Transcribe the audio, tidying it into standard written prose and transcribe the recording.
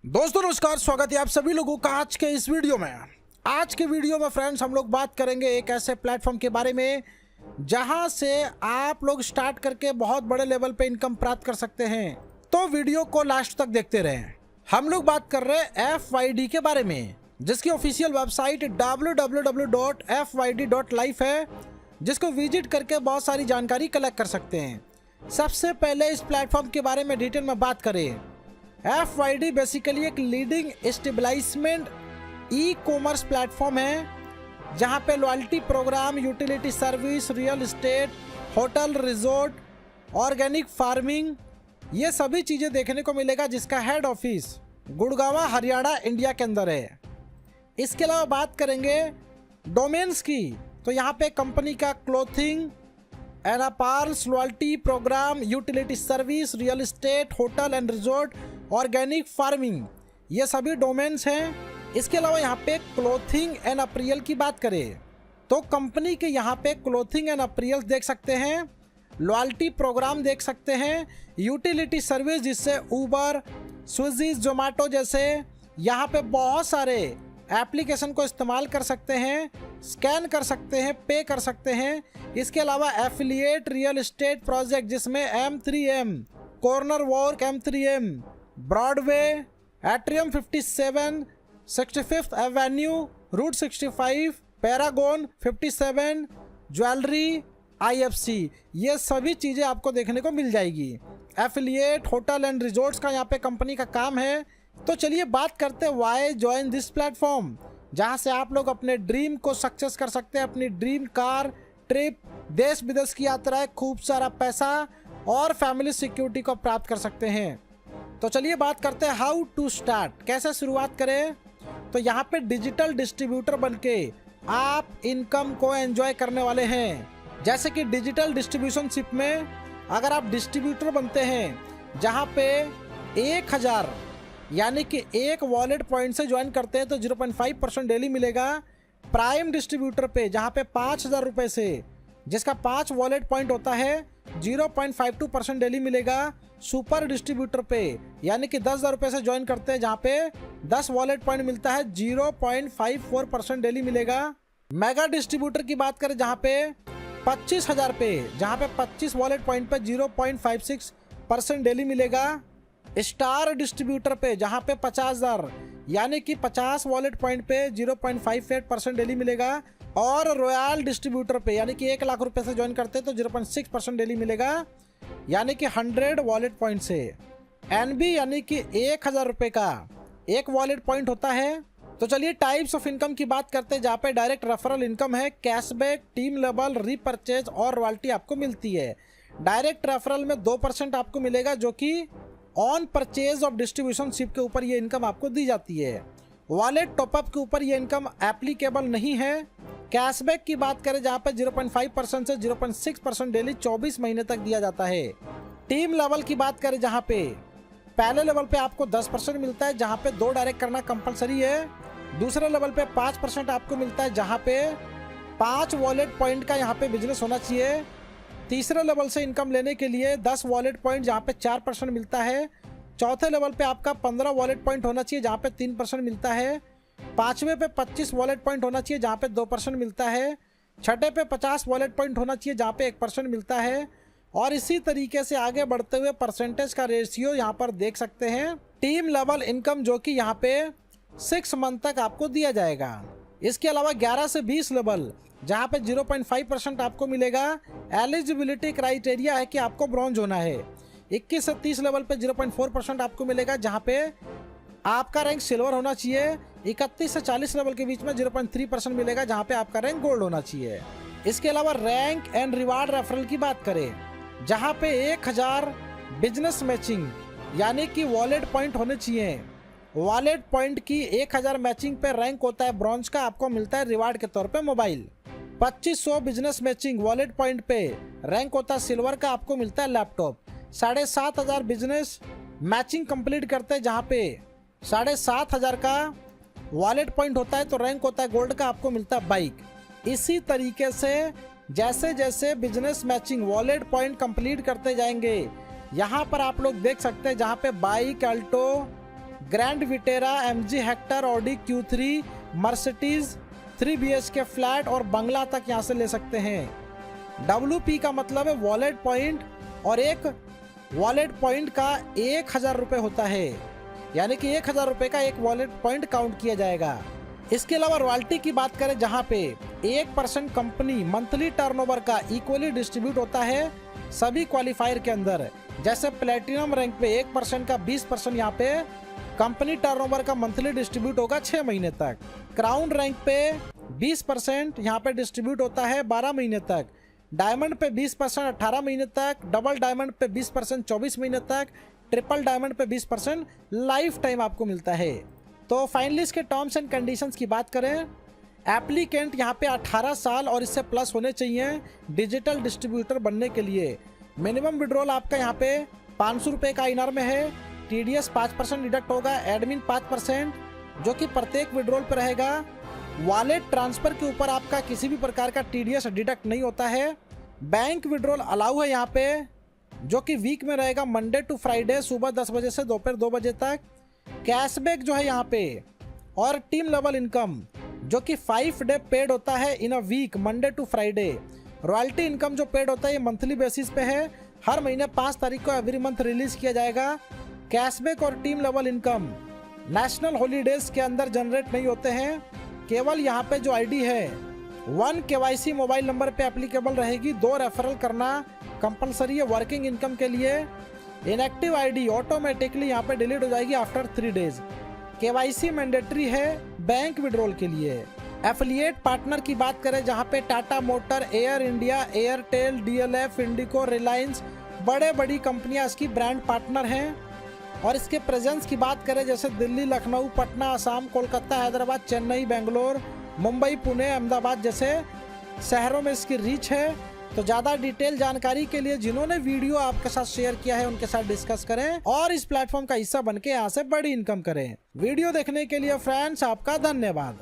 दोस्तों नमस्कार, स्वागत है आप सभी लोगों का आज के इस वीडियो में। आज के वीडियो में फ्रेंड्स हम लोग बात करेंगे एक ऐसे प्लेटफॉर्म के बारे में जहां से आप लोग स्टार्ट करके बहुत बड़े लेवल पे इनकम प्राप्त कर सकते हैं। तो वीडियो को लास्ट तक देखते रहें। हम लोग बात कर रहे हैं FYD के बारे में, जिसकी ऑफिशियल वेबसाइट www.fyd.life है, जिसको विजिट करके बहुत सारी जानकारी कलेक्ट कर सकते हैं। सबसे पहले इस प्लेटफॉर्म के बारे में डिटेल में बात करें। FYD बेसिकली एक leading establishment e commerce platform है, जहां पे loyalty programme, utility service, real estate, hotel, resort, organic farming, ये सभी चीज़ें देखने को मिलेगा, जिसका head office Gurgaon Haryana India के अंदर है। इसके अलावा बात करेंगे डोमेन्स की, तो यहाँ पे कंपनी का clothing and apparels, loyalty programme, utility service, real estate, hotel and resort, organic farming, ये सभी डोमेन्स हैं। इसके अलावा यहाँ पे क्लोथिंग एंड अपरियल की बात करें तो कंपनी के यहाँ पे क्लोथिंग एंड अपरियल देख सकते हैं, लॉयल्टी प्रोग्राम देख सकते हैं, यूटिलिटी सर्विस जिससे ऊबर, स्विगी, जोमेटो जैसे यहाँ पे बहुत सारे एप्लीकेशन को इस्तेमाल कर सकते हैं, स्कैन कर सकते हैं, पे कर सकते हैं। इसके अलावा एफिलिएट, रियल एस्टेट प्रोजेक्ट जिसमें M3M, Corner Walk M3M, Broadway, Atrium 57, 65th Avenue, Route 65, Paragon 57, jewellery, IFC, ये सभी चीज़ें आपको देखने को मिल जाएगी। एफिलिएट, होटल एंड रिजॉर्ट्स का यहाँ पे कंपनी का काम है। तो चलिए बात करते हैं वाई ज्वाइन दिस प्लेटफॉर्म, जहाँ से आप लोग अपने ड्रीम को सक्सेस कर सकते हैं, अपनी ड्रीम कार, ट्रिप, देश विदेश की यात्राएं, खूब सारा पैसा और फैमिली सिक्योरिटी को प्राप्त कर सकते हैं। तो चलिए बात करते हैं हाउ टू स्टार्ट, कैसे शुरुआत करें। तो यहाँ पे डिजिटल डिस्ट्रीब्यूटर बनके आप इनकम को एंजॉय करने वाले हैं। जैसे कि डिजिटल डिस्ट्रीब्यूशनशिप में अगर आप डिस्ट्रीब्यूटर बनते हैं, जहाँ पे 1000 यानी कि एक वॉलेट पॉइंट से ज्वाइन करते हैं तो 0.5% डेली मिलेगा। प्राइम डिस्ट्रीब्यूटर पे जहाँ पे 5000 रुपये से, जिसका 5 वॉलेट पॉइंट होता है, 0.52% डेली मिलेगा। सुपर डिस्ट्रीब्यूटर पे यानी कि 10,000 रुपये से ज्वाइन करते हैं, जहाँ पे 10 वॉलेट पॉइंट मिलता है, 0.54% डेली मिलेगा। मेगा डिस्ट्रीब्यूटर की बात करें जहाँ पे 25,000 पे, जहाँ पे 25 वॉलेट पॉइंट पे 0.56% डेली मिलेगा। स्टार डिस्ट्रीब्यूटर पे जहाँ पे 50,000 यानी कि 50 वॉलेट पॉइंट पे 0.58% डेली मिलेगा। और रॉयल डिस्ट्रीब्यूटर पे यानी कि 1 लाख रुपए से ज्वाइन करते हैं तो 0.6% डेली मिलेगा, यानी कि 100 वॉलेट पॉइंट से। NB यानी कि 1000 रुपये का एक वॉलेट पॉइंट होता है। तो चलिए टाइप्स ऑफ इनकम की बात करते हैं, जहाँ पे डायरेक्ट रेफरल इनकम है, कैशबैक, टीम लेवल, रीपरचेज और रॉयल्टी आपको मिलती है। डायरेक्ट रेफरल में 2% आपको मिलेगा, जो कि ऑन परचेज ऑफ डिस्ट्रीब्यूशनशिप के ऊपर ये इनकम आपको दी जाती है। वॉलेट टॉपअप के ऊपर ये इनकम एप्लीकेबल नहीं है। कैशबैक की बात करें जहाँ पे 0.5% से 0.6% डेली 24 महीने तक दिया जाता है। टीम लेवल की बात करें जहाँ पे पहले लेवल पे आपको 10% मिलता है, जहाँ पे 2 डायरेक्ट करना कंपलसरी है। दूसरे लेवल पे 5% आपको मिलता है, जहाँ पे 5 वॉलेट पॉइंट का यहाँ पे बिजनेस होना चाहिए। तीसरे लेवल से इनकम लेने के लिए 10 वॉलेट पॉइंट, जहाँ पे 4% मिलता है। चौथे लेवल पे आपका 15 वॉलेट पॉइंट होना चाहिए, जहाँ पे 3% मिलता है। पाँचवें पे 25 वॉलेट पॉइंट होना चाहिए, जहाँ पे 2% मिलता है। छठे पे 50 वॉलेट पॉइंट होना चाहिए, जहाँ पे 1% मिलता है। और इसी तरीके से आगे बढ़ते हुए परसेंटेज का रेशियो यहाँ पर देख सकते हैं। टीम लेवल इनकम जो कि यहाँ पे 6 मंथ तक आपको दिया जाएगा। इसके अलावा 11 से 20 लेवल जहाँ पे 0.5% आपको मिलेगा। एलिजिबिलिटी क्राइटेरिया है कि आपको ब्रॉन्ज होना है। 21 से 30 लेवल पे 0.4% आपको मिलेगा, जहाँ पे आपका रैंक सिल्वर होना चाहिए। 31 से 40 लेवल के बीच में 0.3% मिलेगा, जहाँ पे आपका रैंक गोल्ड होना चाहिए। इसके अलावा रैंक एंड रिवार्ड रेफरल की बात करें, जहाँ पे 1000 बिजनेस मैचिंग यानी कि वॉलेट पॉइंट होने चाहिए। वॉलेट पॉइंट की 1000 मैचिंग पे रैंक होता है ब्रॉन्ज का, आपको मिलता है रिवार्ड के तौर पे mobile. 2500 business matching wallet point पे रैंक होता है सिल्वर का, आपको मिलता है लैपटॉप। 7,500 बिजनेस मैचिंग कंप्लीट करते हैं, जहाँ पे 7,500 का वॉलेट पॉइंट होता है तो रैंक होता है गोल्ड का, आपको मिलता है बाइक। इसी तरीके से जैसे जैसे business matching wallet point complete करते जाएंगे, यहाँ पर आप लोग देख सकते हैं, जहाँ पे bike, Alto, grand Vitara, MG Hector, Audi Q3, Mercedes 3 BHK flat और बंगला तक यहाँ से ले सकते हैं। WP का मतलब है वॉलेट पॉइंट, और एक वॉलेट पॉइंट का 1000 रुपये होता है, यानी कि 1000 रुपये का एक वॉलेट पॉइंट काउंट किया जाएगा। इसके अलावा रॉयल्टी की बात करें, जहां पे 1% कंपनी मंथली टर्नओवर का इक्वली डिस्ट्रीब्यूट होता है सभी क्वालिफायर के अंदर। जैसे प्लेटिनम रैंक पे 1% का 20% यहाँ पे कंपनी टर्नओवर का मंथली डिस्ट्रीब्यूट होगा 6 महीने तक। क्राउन रैंक पे 20% यहाँ पे डिस्ट्रीब्यूट होता है 12 महीने तक। डायमंड पे 20% 18 महीने तक। डबल डायमंड पे 20% 24 महीने तक। ट्रिपल डायमंड पे 20% लाइफ टाइम आपको मिलता है। तो फाइनली इसके टर्म्स एंड कंडीशंस की बात करें, एप्लीकेंट यहाँ पे 18 साल और इससे प्लस होने चाहिए डिजिटल डिस्ट्रीब्यूटर बनने के लिए। मिनिमम विड्रॉल आपका यहाँ पे 500 रुपये का INR में है। TDS 5% डिडक्ट होगा, एडमिन 5% जो कि प्रत्येक विड्रॉल पर रहेगा। वॉलेट ट्रांसफर के ऊपर आपका किसी भी प्रकार का TDS डिडक्ट नहीं होता है। बैंक विड्रॉल अलाउ है यहाँ पे, जो कि वीक में रहेगा मंडे टू फ्राइडे सुबह 10 बजे से दोपहर 2 बजे तक। कैशबैक जो है यहाँ पे, और टीम लेवल इनकम जो कि 5 डे पेड होता है in a week Monday to Friday. Royalty income जो पेड होता है ये मंथली बेसिस पे है, हर महीने 5 तारीख को एवरी मंथ रिलीज किया जाएगा। कैशबैक और team level income national holidays के अंदर जनरेट नहीं होते हैं। केवल यहाँ पे जो ID है 1 KYC मोबाइल नंबर पे एप्लीकेबल रहेगी। 2 रेफरल करना कंपलसरी है वर्किंग इनकम के लिए। इनएक्टिव ID ऑटोमेटिकली यहाँ पे डिलीट हो जाएगी आफ्टर 3 डेज। KYC मैंडेटरी है बैंक विड्रॉल के लिए। एफिलिएट पार्टनर की बात करें, जहाँ पे Tata motor, air India, Airtel, DLF, इंडिको, रिलायंस बड़ी कंपनियां इसकी ब्रांड पार्टनर हैं। और इसके प्रेजेंस की बात करें, जैसे दिल्ली, लखनऊ, पटना, असम, कोलकाता, हैदराबाद, चेन्नई, बेंगलोर, मुंबई, पुणे, अहमदाबाद जैसे शहरों में इसकी रीच है। तो ज़्यादा डिटेल जानकारी के लिए जिन्होंने वीडियो आपके साथ शेयर किया है उनके साथ डिस्कस करें और इस प्लेटफॉर्म का हिस्सा बनके यहाँ से बड़ी इनकम करें। वीडियो देखने के लिए फ्रेंड्स आपका धन्यवाद।